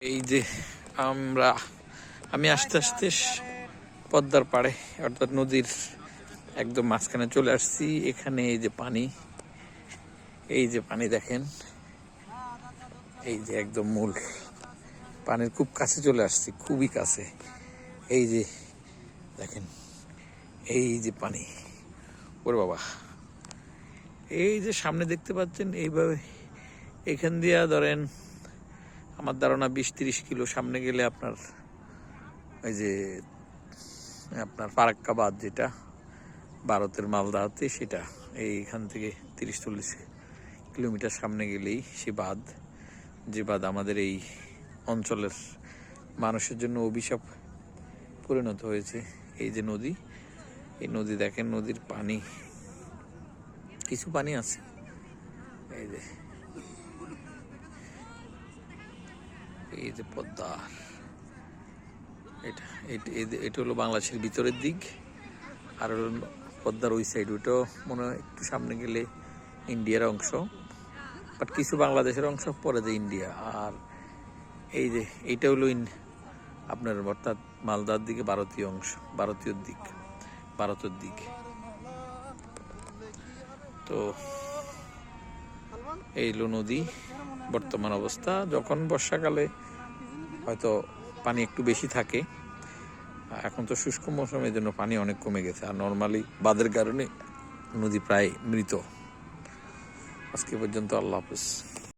এই যে আমি আস্তে আস্তে পদ্মার পাড়ে অর্থাৎ নদীর একদম মাঝখানে চলে আসছি। এখানে এই যে পানি দেখেন, এই যে একদম মূল পানির খুব কাছে চলে আসছি, খুবই কাছে। এই যে দেখেন, এই যে পানি, ওরে বাবা, এই যে সামনে দেখতে পাচ্ছেন, এইভাবে এখান দিয়ে ধরেন আমার ধারণা 20-30 কিলো সামনে গেলে আপনার ওই যে আপনার ফারাক্কাবাদ, যেটা ভারতের মালদা হতে, সেটা এইখান থেকে 30-40 কিলোমিটার সামনে গেলেই সে বাঁধ, যে বাঁধ আমাদের এই অঞ্চলের মানুষের জন্য অভিশাপ পরিণত হয়েছে। এই যে নদী, এই নদী দেখেন, নদীর পানি, কিছু পানি আছে, এই যে পদ্মা, এটা হলো বাংলাদেশের ভিতরের দিক, আর হলো পদ্মার ওই সাইড, ওইটাও মনে হয় একটু সামনে গেলে ইন্ডিয়ার অংশ, বাট কিছু বাংলাদেশের অংশ, পরে যে ইন্ডিয়া। আর এই যে এইটা হলো আপনার অর্থাৎ মালদার দিকে ভারতীয় অংশ, ভারতের দিক। তো এই হলো নদী বর্তমান অবস্থা। যখন বর্ষাকালে হয়তো পানি একটু বেশি থাকে, এখন তো শুষ্ক মৌসুমের জন্য পানি অনেক কমে গেছে, আর নর্মালি বাঁধের কারণে নদী প্রায় মৃত। আজকে পর্যন্ত, আল্লাহ হাফেজ।